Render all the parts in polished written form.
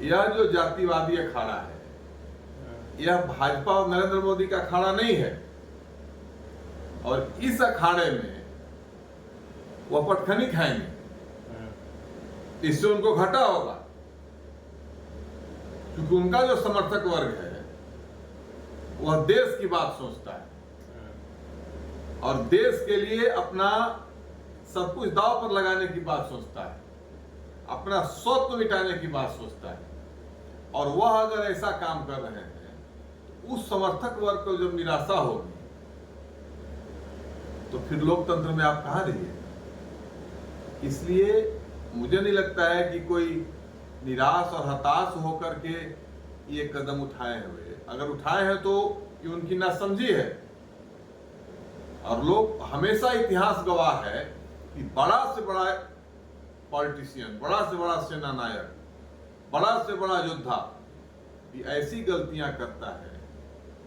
यह जो जातिवादी अखाड़ा है, यह भाजपा और नरेंद्र मोदी का अखाड़ा नहीं है। और इस अखाड़े में वह पटखनी खाएंगे, इससे उनको घाटा होगा, क्योंकि उनका जो समर्थक वर्ग है वह देश की बात सोचता है और देश के लिए अपना सब कुछ दांव पर लगाने की बात सोचता है, अपना स्वत्व मिटाने की बात सोचता है। और वह अगर ऐसा काम कर रहे हैं तो उस समर्थक वर्ग को जब निराशा होगी तो फिर लोकतंत्र में आप कहां रहिए। इसलिए मुझे नहीं लगता है कि कोई निराश और हताश होकर के ये कदम उठाए हुए, अगर उठाए हैं तो ये उनकी नासमझी है। और लोग हमेशा इतिहास गवाह है कि बड़ा से बड़ा पॉलिटिशियन, बड़ा से बड़ा सेना नायक, बड़ा से बड़ा योद्धा भी ऐसी गलतियां करता है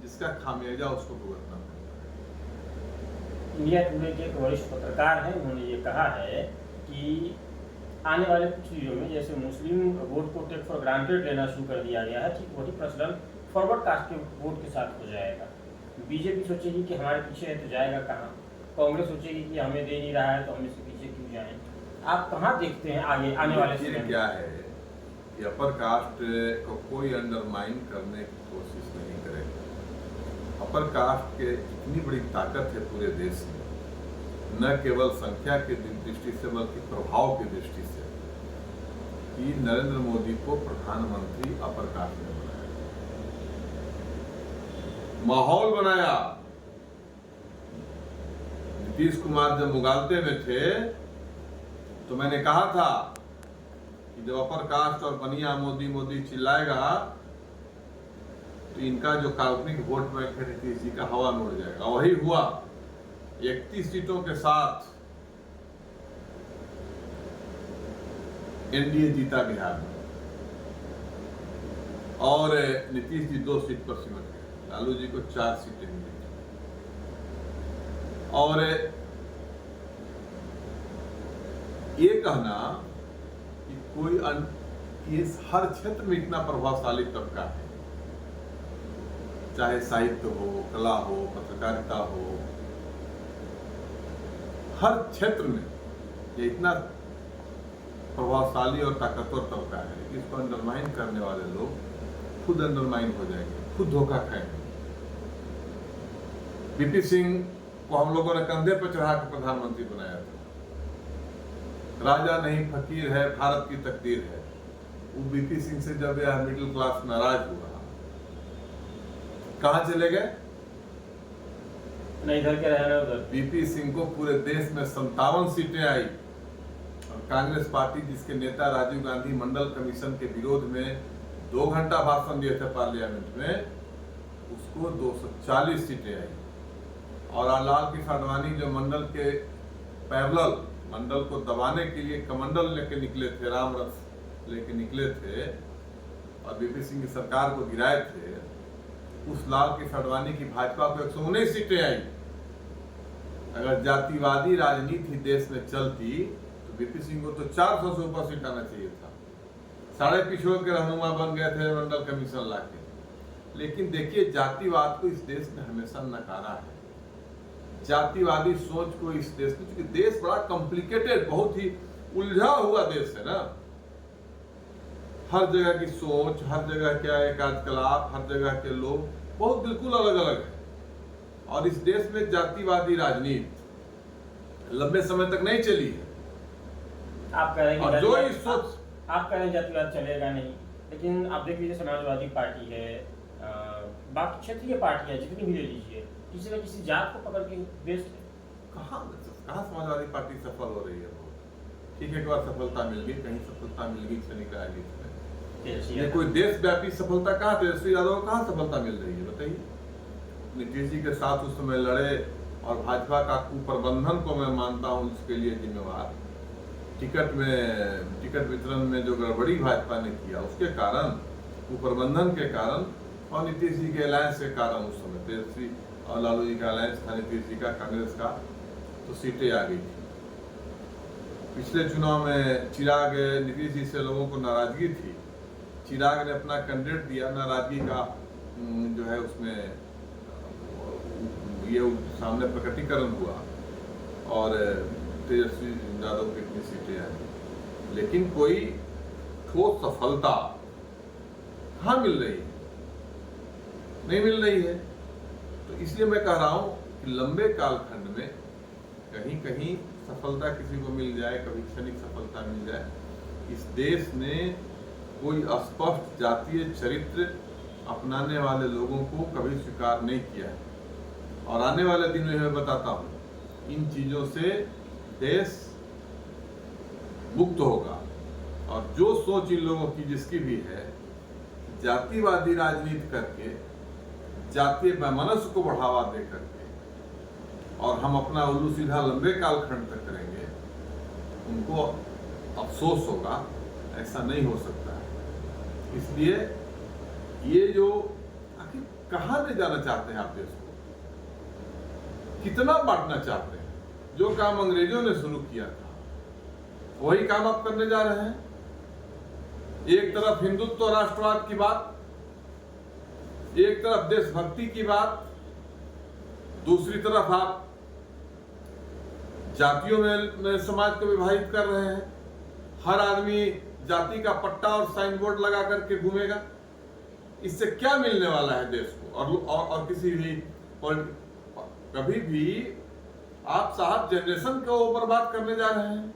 जिसका खामियाजा उसको भुगतना पड़ता है। इंडिया टुडे के एक वरिष्ठ पत्रकार हैं, उन्होंने ये कहा है कि आने वाले कुछ चीज़ों में जैसे मुस्लिम वोट को टेक फॉर ग्रांटेड लेना शुरू कर दिया गया है, ठीक वही प्रचलन फॉरवर्ड कास्ट के वोट के साथ हो जाएगा। बीजेपी सोचेगी कि हमारे पीछे है तो जाएगा कहाँ, कांग्रेस सोचेगी कि हमें दे नहीं रहा है तो हम इसके पीछे क्यों जाएं। आप कहाँ देखते हैं आगे आने वाले समय में? क्या है कि अपर कास्ट को कोई अंडरमाइन करने की कोशिश नहीं करेगा। अपर कास्ट के इतनी बड़ी ताकत है पूरे देश में, न केवल संख्या की दृष्टि से बल्कि प्रभाव की दृष्टि से, कि नरेंद्र मोदी को प्रधानमंत्री अपर कास्ट ने बनाया, माहौल बनाया। नीतीश कुमार जब मुगालते में थे तो मैंने कहा था कि जब अपर कास्ट और बनिया मोदी मोदी चिल्लाएगा तो इनका जो काल्पनिक वोट बैंक है नीतीश जी का हवा में उड़ जाएगा। वही हुआ, 31 सीटों के साथ एनडीए जीता बिहार में और नीतीश जी 2 सीट पर सिमट गए, लालू जी को 4 सीटें मिली। और ये कहना कि कोई ये हर क्षेत्र में इतना प्रभावशाली तबका है, चाहे साहित्य हो, कला हो, पत्रकारिता हो, हर क्षेत्र में ये इतना प्रभावशाली और ताकतवर तबका है कि इसको अंडरमाइन करने वाले लोग खुद अंडरमाइन हो जाएंगे, खुद धोखा खाएंगे। वीपी सिंह को हम लोगों ने कंधे पर चढ़ा कर प्रधानमंत्री बनाया था। राजा नहीं फकीर है, भारत की तकदीर है। वो वीपी सिंह से जब यह मिडिल क्लास नाराज हुआ, कहां चले गए? नहीं, इधर के रहना उधर। वीपी सिंह को पूरे देश में 57 सीटें आई और कांग्रेस पार्टी जिसके नेता राजीव गांधी मंडल कमीशन के विरोध में 2 घंटा भाषण दिए थे पार्लियामेंट में, उसको 240 सीटें आई। और लाल कृष्ण आडवाणी जो मंडल के पैरेलल मंडल को दबाने के लिए कमंडल लेके निकले थे, राम रथ लेके निकले थे और वीपी सिंह की सरकार को गिराए थे, उस लाल कृष्ण आडवाणी की भाजपा को 119 सीटें आई। अगर जातिवादी राजनीति देश में चलती तो वीपी सिंह को तो 400 से ऊपर सीट आना चाहिए था। साढ़े पिछड़ों के रहनुमा बन गए थे मंडल कमीशन लाके। लेकिन देखिए, जातिवाद को इस देश ने हमेशा नकारा है। जातिवादी सोच को इस देश में, क्योंकि देश बड़ा कॉम्प्लिकेटेड, बहुत ही उलझा हुआ देश है ना, हर जगह की सोच, हर जगह क्या है कार्यकलाप, हर जगह के लोग बहुत बिल्कुल अलग अलग है। और इस देश में जातिवादी राजनीति लंबे समय तक नहीं चली है। आप कह रहे हैं और जो इस सोच, आप कह रहे हैं जातिवाद चलेगा नहीं, लेकिन आप देख लीजिए समाजवादी पार्टी है, बाकी क्षेत्रीय पार्टियां जितनी भी ले लीजिए, किसी न किसी जात को पकड़ के बेस्ट है। कहाँ समाजवादी पार्टी सफल हो रही है? ठीक है, एक बार सफलता मिल गई, कहीं सफलता मिल गई, क्षणिक राजनीति में। कोई देशव्यापी सफलता कहाँ? तेजस्वी यादव को कहाँ सफलता मिल रही है बताइए? नीतीश जी के साथ उस समय लड़े और भाजपा का कुप्रबंधन को मैं मानता हूँ उसके लिए जिम्मेवार। टिकट वितरण में जो गड़बड़ी भाजपा ने किया उसके कारण, कुप्रबंधन के कारण और नीतीश जी के अलायंस के कारण, उस समय तेजस्वी और लालू जी का अलायंस था, नीतीश जी का, कांग्रेस का, तो सीटें आ गई थी। पिछले चुनाव में चिराग नीतीश जी से लोगों को नाराजगी थी चिराग ने अपना कैंडिडेट दिया, नाराजगी का जो है उसमें ये सामने प्रकटीकरण हुआ और तेजस्वी यादव की इतनी सीटें आई, लेकिन कोई ठोस सफलता कहाँ मिल रही है? नहीं मिल रही है। तो इसलिए मैं कह रहा हूं कि लंबे कालखंड में कहीं कहीं सफलता किसी को मिल जाए, कभी क्षणिक सफलता मिल जाए। इस देश ने कोई स्पष्ट जातीय चरित्र अपनाने वाले लोगों को कभी स्वीकार नहीं किया है और आने वाले दिन में मैं बताता हूं इन चीजों से देश मुक्त होगा। और जो सोच इन लोगों की जिसकी भी है, जातिवादी राजनीति करके, जातीय वैमनस्य को बढ़ावा दे करके और हम अपना उल्लू सीधा लंबे कालखंड तक करेंगे, उनको अफसोस होगा। ऐसा नहीं हो सकता है। इसलिए ये जो आखिर कहाँ ले जाना चाहते हैं आप देश को, कितना बांटना चाहते हैं? जो काम अंग्रेजों ने शुरू किया था वही काम आप करने जा रहे हैं। एक तरफ हिंदुत्व राष्ट्रवाद की बात, एक तरफ देशभक्ति की बात, दूसरी तरफ आप जातियों में समाज को विभाजित कर रहे हैं। हर आदमी जाति का पट्टा और साइन बोर्ड लगा करके घूमेगा। इससे क्या मिलने वाला है देश को? और किसी भी कभी भी आप साहब जनरेशन को बर्बाद करने जा रहे हैं।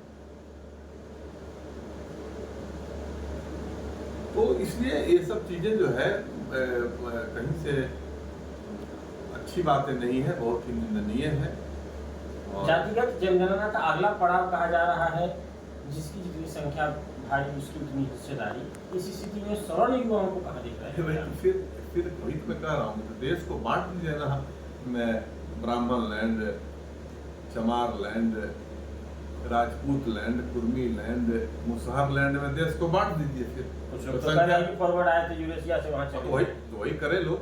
तो इसलिए ये सब चीजें जो है कहीं से अच्छी बातें नहीं है, बहुत ही निंदनीय है। जातिगत जनगणना का अगला पड़ाव कहा जा रहा है, जिसकी जितनी संख्या भारी उसकी उतनी हिस्सेदारी। इस स्थिति में सवर्ण युवाओं को कहाँ दिख रहा है? फिर वही तो मैं कह रहा हूँ, तो देश को बांट दीजिए ना। मैं ब्राह्मण लैंड, चमार land, Rajput land, Kurmi land, Musahar land में देश को बांट दीजिए। फिर फॉरवर्ड आए थे यूरेशिया से, वहां चले वही करे लोग।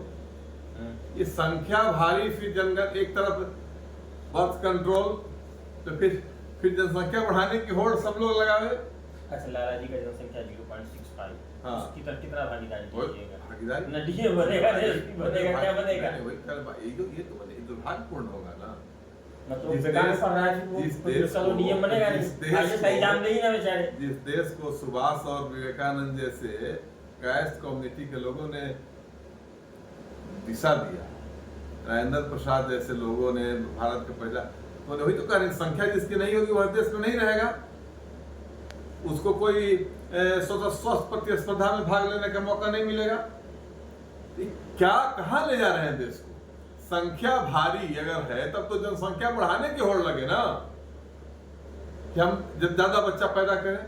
ये संख्या भारी, फिर जनगण एक तरफ बर्थ कंट्रोल, तो फिर जनसंख्या बढ़ाने की होड़ सब लोग लगावे। अच्छा, लाला जी का जनसंख्या 0.65, हाँ, कितना भागीदारी कीजिएगा? भागीदारी नडीए बनेगा, देश भी बनेगा, क्या बनेगा? ये तो दुर्भाग्यपूर्ण होगा ना। मतलब बेकार पढ़ रहा है, जिस देश को सुभाष और विवेकानंद जैसे कास्ट कम्युनिटी के लोगों ने दिशा दिया, राजेंद्र प्रसाद जैसे लोगों ने भारत का पहला, तो वही तो कह रहे, संख्या जिसकी नहीं होगी वह देश में नहीं रहेगा। उसको कोई स्वस्थ प्रतिस्पर्धा में भाग लेने का मौका नहीं मिलेगा। क्या कहाँ ले जा रहे हैं देश को? संख्या भारी अगर है तब तो जनसंख्या बढ़ाने की होड़ लगे ना, कि हम जब ज्यादा बच्चा पैदा करें।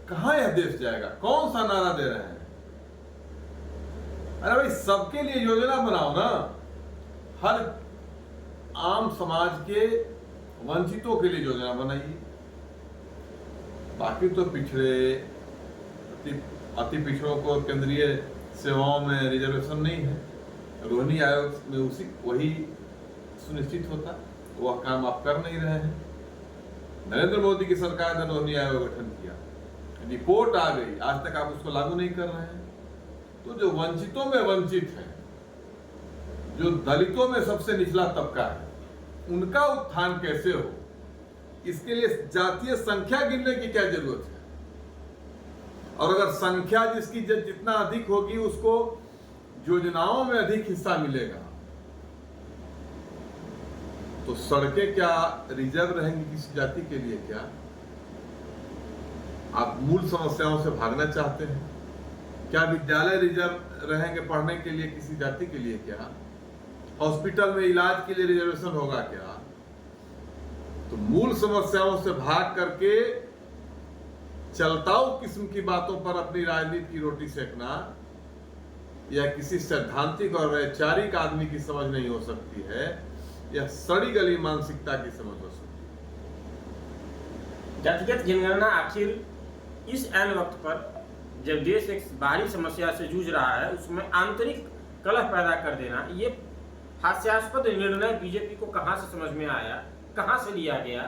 कहाँ यह देश जाएगा? कौन सा नारा दे रहे हैं? अरे भाई, सबके लिए योजना बनाओ ना। हर आम समाज के वंचितों के लिए योजना बनाइए। बाकी तो पिछड़े, अति पिछड़ों को केंद्रीय सेवाओं में रिजर्वेशन नहीं है। रोहिणी आयोग में वही सुनिश्चित होता, वह काम आप कर नहीं रहे हैं। नरेंद्र मोदी की सरकार ने रोहिणी आयोग गठन किया, रिपोर्ट आ गई, आज तक आप उसको लागू नहीं कर रहे हैं। तो जो वंचितों में वंचित है, जो दलितों में सबसे निचला तबका है, उनका उत्थान कैसे हो, इसके लिए जातीय संख्या गिनने की क्या जरूरत है? और अगर संख्या जिसकी जितना अधिक होगी उसको योजनाओं में अधिक हिस्सा मिलेगा, तो सड़कें क्या रिजर्व रहेंगी किसी जाति के लिए? क्या आप मूल समस्याओं से भागना चाहते हैं? क्या विद्यालय रिजर्व रहेंगे पढ़ने के लिए किसी जाति के लिए? क्या हॉस्पिटल में इलाज के लिए रिजर्वेशन होगा? क्या? तो मूल समस्याओं से भाग करके चलताऊ किस्म की बातों पर अपनी राजनीति की रोटी सेकना या किसी सैद्धांतिक और वैचारिक आदमी की समझ नहीं हो सकती है, यह सड़ी गली मानसिकता की समझ हो सकती है। जातिगत जनगणना आखिर इस ऐन वक्त पर, जब देश एक बाहरी समस्या से जूझ रहा है, उसमें आंतरिक कलह पैदा कर देना, ये हास्यास्पद निर्णय बीजेपी को कहां से समझ में आया, कहां से लिया गया,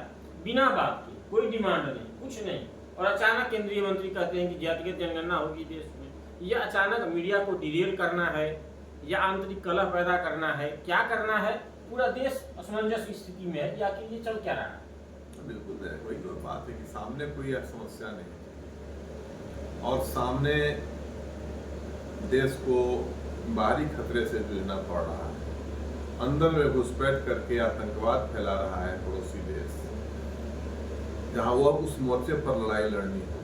बिना बात की, कोई डिमांड नहीं, कुछ नहीं, और अचानक केंद्रीय मंत्री कहते हैं कि जातिगत जनगणना होगी देश में। यह अचानक मीडिया को डिरेल करना है या आंतरिक कलह पैदा करना है, क्या करना है? पूरा देश असमंजस स्थिति में है कि आखिर ये चल क्या रहा है। बिल्कुल है, वही तो बात है कि सामने कोई समस्या नहीं और सामने देश को बाहरी खतरे से जूझना पड़ रहा है। अंदर में घुसपैठ करके आतंकवाद फैला रहा है पड़ोसी देश, जहां वो अब उस मोर्चे पर लड़ाई लड़नी है,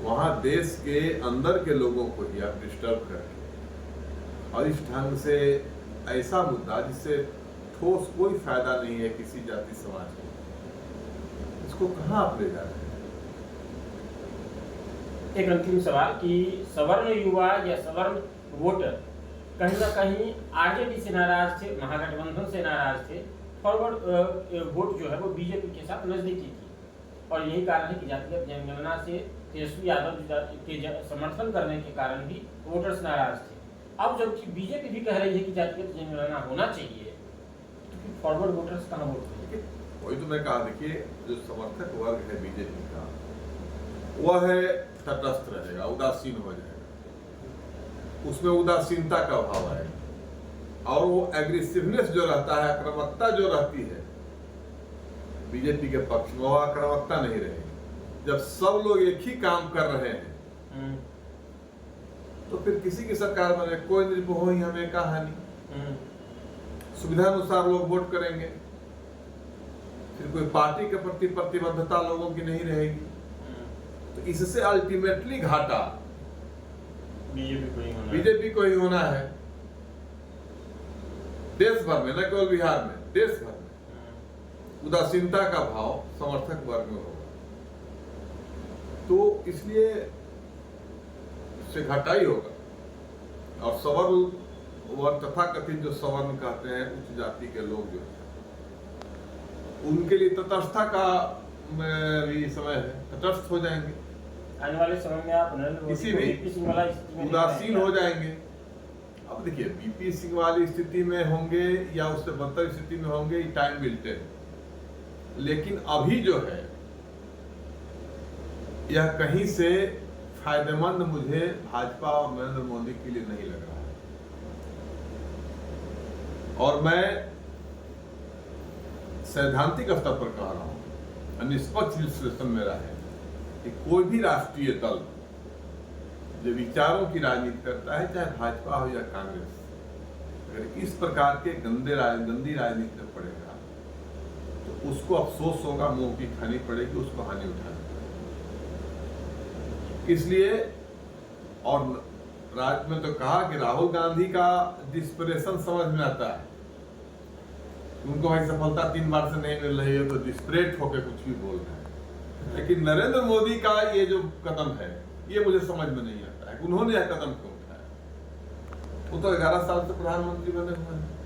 वहां देश के अंदर के लोगों को ही आप डिस्टर्ब करके और इस ढंग से ऐसा मुद्दा जिससे ठोस कोई फायदा नहीं है किसी जाति समाज को, इसको कहां आप ले जा रहे हैं? एक अंतिम सवाल कि सवर्ण युवा या सवर्ण वोटर कहीं ना कहीं आरजेडी से नाराज थे, महागठबंधन से नाराज थे, फॉरवर्ड वोट जो है वो बीजेपी के साथ नजदीकी थी और यही कारण है कि जातिगत जनगणना से तेजस्वी यादव के समर्थन करने के कारण भी वोटर्स नाराज थे। अब जबकि बीजेपी भी कह रही है कि जातिगत जनगणना होना चाहिए, तो फॉरवर्ड वोटर्स कहाँ वोट करेंगे? वही तो मैं कहा, देखिए जो समर्थक वर्ग है बीजेपी का वह है तटस्थ रहेगा, उदासीन हो जाएगा, उसमें उदासीनता का अभाव आएगा और वो एग्रेसिवनेस जो रहता है, आक्रामकता जो रहती है बीजेपी के पक्ष में, वो आक्रामकता नहीं रहेगी। जब सब लोग एक ही काम कर रहे हैं तो फिर किसी की सरकार बने, कोई नृप हो ही हमें कहानी, सुविधा अनुसार लोग वोट करेंगे, फिर कोई पार्टी के प्रति प्रतिबद्धता लोगों की नहीं रहेगी, तो इससे अल्टीमेटली घाटा बीजेपी को ही होना है, देश भर में, न केवल बिहार में, देश भर में उदासीनता का भाव समर्थक वर्ग में होगा। तो इसलिए इससे घाटा ही होगा और सवर्ण वर्ग तथा कथित जो सवर्ण कहते हैं उच्च जाति के लोग जो है उनके लिए तटस्थता का भी समय है, तटस्थ हो जाएंगे आने वाले समय में। आप किसी भी उदासीन हो जाएंगे। अब देखिए बीपी सिंह वाली स्थिति में होंगे या उससे बदतर स्थिति में होंगे, ये टाइम मिलते हैं, लेकिन अभी जो है यह कहीं से फायदेमंद मुझे भाजपा और नरेंद्र मोदी के लिए नहीं लग रहा है। और मैं सैद्धांतिक स्तर पर कह रहा हूं, निष्पक्ष विश्लेषण मेरा है कि कोई भी राष्ट्रीय दल जो विचारों की राजनीति करता है, चाहे भाजपा हो या कांग्रेस, अगर इस प्रकार के गंदी राजनीति में पड़ेगा तो उसको अफसोस होगा, मुंह की खानी पड़ेगी, उसको हानि उठानी पड़ेगी। इसलिए और राज्य में तो कहा कि राहुल गांधी का डिस्परेशन समझ में आता है, उनको भाई सफलता 3 बार से नहीं मिल रही है तो डिस्परेट होकर कुछ भी बोल रहे हैं। लेकिन नरेंद्र मोदी का ये जो कदम है ये मुझे समझ में नहीं आता है, उन्होंने यह कदम क्यों उठाया? वो तो 11 साल से प्रधानमंत्री बने हुए हैं।